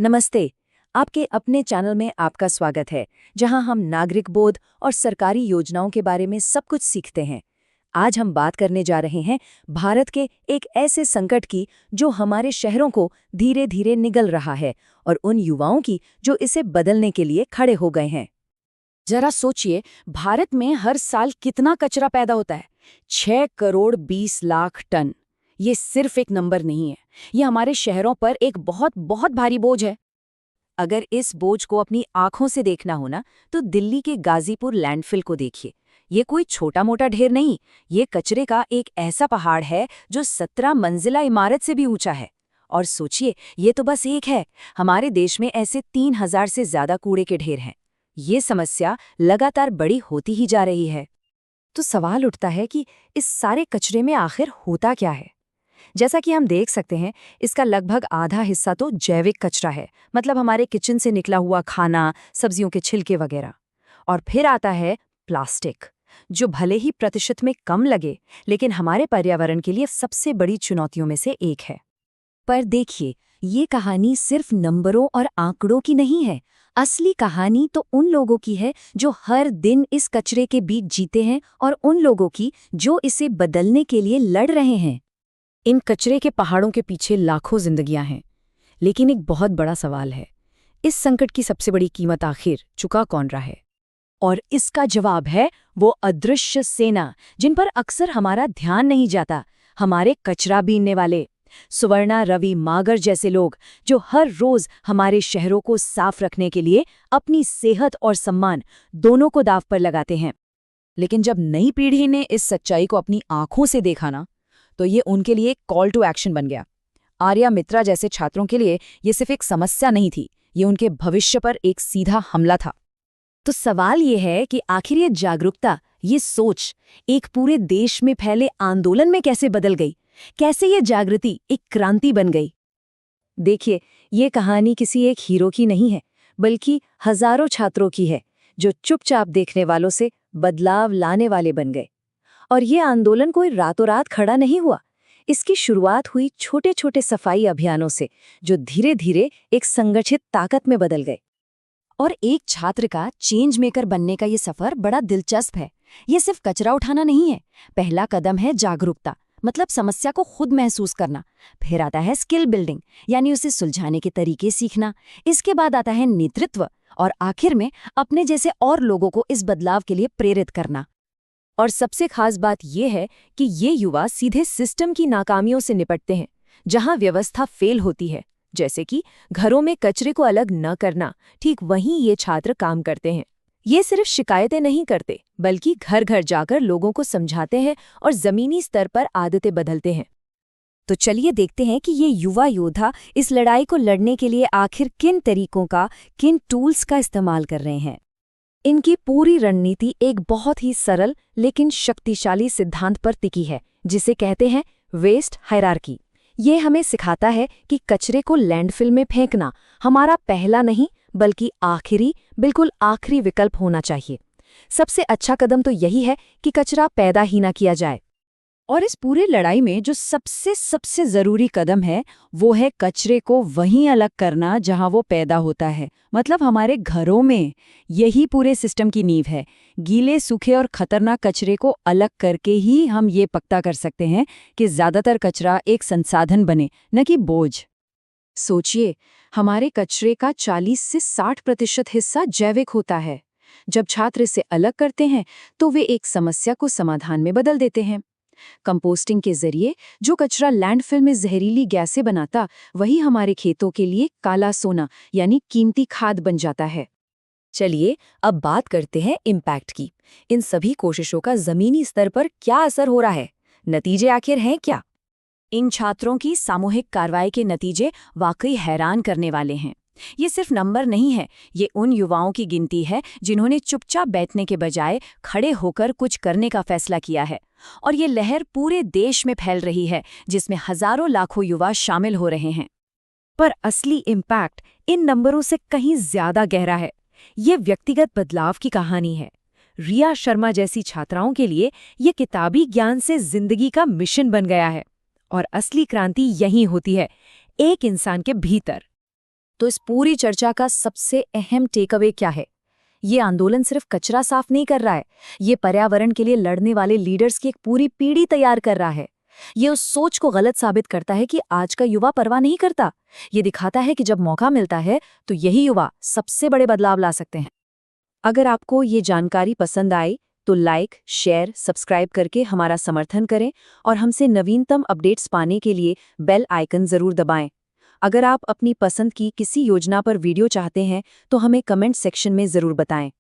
नमस्ते। आपके अपने चैनल में आपका स्वागत है, जहां हम नागरिक बोध और सरकारी योजनाओं के बारे में सब कुछ सीखते हैं। आज हम बात करने जा रहे हैं भारत के एक ऐसे संकट की जो हमारे शहरों को धीरे धीरे निगल रहा है, और उन युवाओं की जो इसे बदलने के लिए खड़े हो गए हैं। जरा सोचिए, भारत में हर साल कितना कचरा पैदा होता है। 6 करोड़ 20 लाख टन। ये सिर्फ एक नंबर नहीं है, ये हमारे शहरों पर एक बहुत बहुत भारी बोझ है। अगर इस बोझ को अपनी आंखों से देखना हो ना, तो दिल्ली के गाजीपुर लैंडफिल को देखिए। ये कोई छोटा मोटा ढेर नहीं, ये कचरे का एक ऐसा पहाड़ है जो 17 मंजिला इमारत से भी ऊंचा है। और सोचिए, ये तो बस एक है, हमारे देश में ऐसे 3000 से ज्यादा कूड़े के ढेर हैं। ये समस्या लगातार बड़ी होती ही जा रही है। तो सवाल उठता है कि इस सारे कचरे में आखिर होता क्या है। जैसा कि हम देख सकते हैं, इसका लगभग आधा हिस्सा तो जैविक कचरा है, मतलब हमारे किचन से निकला हुआ खाना, सब्जियों के छिलके वगैरह। और फिर आता है प्लास्टिक, जो भले ही प्रतिशत में कम लगे, लेकिन हमारे पर्यावरण के लिए सबसे बड़ी चुनौतियों में से एक है। पर देखिए, ये कहानी सिर्फ नंबरों और आंकड़ों की नहीं है। असली कहानी तो उन लोगों की है जो हर दिन इस कचरे के बीच जीते हैं, और उन लोगों की जो इसे बदलने के लिए लड़ रहे हैं। इन कचरे के पहाड़ों के पीछे लाखों जिंदगियां हैं, लेकिन एक बहुत बड़ा सवाल है, इस संकट की सबसे बड़ी कीमत आखिर चुका कौन रहा है? और इसका जवाब है वो अदृश्य सेना, जिन पर अक्सर हमारा ध्यान नहीं जाता। हमारे कचरा बीनने वाले, सुवर्णा रवि मागर जैसे लोग, जो हर रोज हमारे शहरों को साफ रखने के लिए अपनी सेहत और सम्मान दोनों को दांव पर लगाते हैं। लेकिन जब नई पीढ़ी ने इस सच्चाई को अपनी आंखों से देखा ना, तो ये उनके लिए एक कॉल टू एक्शन बन गया। आर्या मित्रा जैसे छात्रों के लिए ये सिर्फ एक समस्या नहीं थी, ये उनके भविष्य पर एक सीधा हमला था। तो सवाल ये है कि आखिर ये जागरूकता, ये सोच एक पूरे देश में फैले आंदोलन में कैसे बदल गई, कैसे ये जागृति एक क्रांति बन गई। देखिए, ये कहानी किसी एक हीरो की नहीं है, बल्कि हजारों छात्रों की है, जो चुपचाप देखने वालों से बदलाव लाने वाले बन गए। और ये आंदोलन कोई रातों रात खड़ा नहीं हुआ। इसकी शुरुआत हुई छोटे छोटे सफाई अभियानों से, जो धीरे धीरे एक संगठित ताकत में बदल गए। और एक छात्र का चेंज मेकर बनने का ये सफर बड़ा दिलचस्प है। ये सिर्फ कचरा उठाना नहीं है, पहला कदम है जागरूकता, मतलब समस्या को खुद महसूस करना। फिर आता है स्किल बिल्डिंग, यानी उसे सुलझाने के तरीके सीखना। इसके बाद आता है नेतृत्व, और आखिर में अपने जैसे और लोगों को इस बदलाव के लिए प्रेरित करना। और सबसे खास बात यह है कि ये युवा सीधे सिस्टम की नाकामियों से निपटते हैं। जहां व्यवस्था फेल होती है, जैसे कि घरों में कचरे को अलग न करना, ठीक वहीं ये छात्र काम करते हैं। ये सिर्फ शिकायतें नहीं करते, बल्कि घर घर जाकर लोगों को समझाते हैं और जमीनी स्तर पर आदतें बदलते हैं। तो चलिए देखते हैं कि ये युवा योद्धा इस लड़ाई को लड़ने के लिए आखिर किन तरीकों का, किन टूल्स का इस्तेमाल कर रहे हैं। इनकी पूरी रणनीति एक बहुत ही सरल लेकिन शक्तिशाली सिद्धांत पर टिकी है, जिसे कहते हैं वेस्ट हायरार्की। ये हमें सिखाता है कि कचरे को लैंडफिल में फेंकना हमारा पहला नहीं, बल्कि आखिरी, बिल्कुल आखिरी विकल्प होना चाहिए। सबसे अच्छा कदम तो यही है कि कचरा पैदा ही ना किया जाए। और इस पूरे लड़ाई में जो सबसे ज़रूरी कदम है, वो है कचरे को वहीं अलग करना जहां वो पैदा होता है, मतलब हमारे घरों में। यही पूरे सिस्टम की नींव है। गीले, सूखे और खतरनाक कचरे को अलग करके ही हम ये पक्का कर सकते हैं कि ज़्यादातर कचरा एक संसाधन बने, न कि बोझ। सोचिए, हमारे कचरे का 40 से 60% हिस्सा जैविक होता है। जब छात्र इसे अलग करते हैं, तो वे एक समस्या को समाधान में बदल देते हैं। कंपोस्टिंग के जरिए जो कचरा लैंडफिल में जहरीली गैसें बनाता, वही हमारे खेतों के लिए काला सोना, यानी कीमती खाद बन जाता है। चलिए अब बात करते हैं इम्पैक्ट की। इन सभी कोशिशों का जमीनी स्तर पर क्या असर हो रहा है, नतीजे आखिर हैं क्या? इन छात्रों की सामूहिक कार्रवाई के नतीजे वाकई हैरान करने वाले हैं। ये सिर्फ नंबर नहीं है, ये उन युवाओं की गिनती है जिन्होंने चुपचाप बैठने के बजाय खड़े होकर कुछ करने का फैसला किया है। और ये लहर पूरे देश में फैल रही है, जिसमें हजारों लाखों युवा शामिल हो रहे हैं। पर असली इम्पैक्ट इन नंबरों से कहीं ज्यादा गहरा है। ये व्यक्तिगत बदलाव की कहानी है। रिया शर्मा जैसी छात्राओं के लिए ये किताबी ज्ञान से जिंदगी का मिशन बन गया है। और असली क्रांति यहीं होती है, एक इंसान के भीतर। तो इस पूरी चर्चा का सबसे अहम टेकअवे क्या है? ये आंदोलन सिर्फ कचरा साफ नहीं कर रहा है, ये पर्यावरण के लिए लड़ने वाले लीडर्स की एक पूरी पीढ़ी तैयार कर रहा है। ये उस सोच को गलत साबित करता है कि आज का युवा परवाह नहीं करता। ये दिखाता है कि जब मौका मिलता है तो यही युवा सबसे बड़े बदलाव ला सकते हैं। अगर आपको ये जानकारी पसंद आई तो लाइक, शेयर, सब्सक्राइब करके हमारा समर्थन करें और हमसे नवीनतम अपडेट्स पाने के लिए बेल आइकन जरूर दबाएं। अगर आप अपनी पसंद की किसी योजना पर वीडियो चाहते हैं तो हमें कमेंट सेक्शन में जरूर बताएं।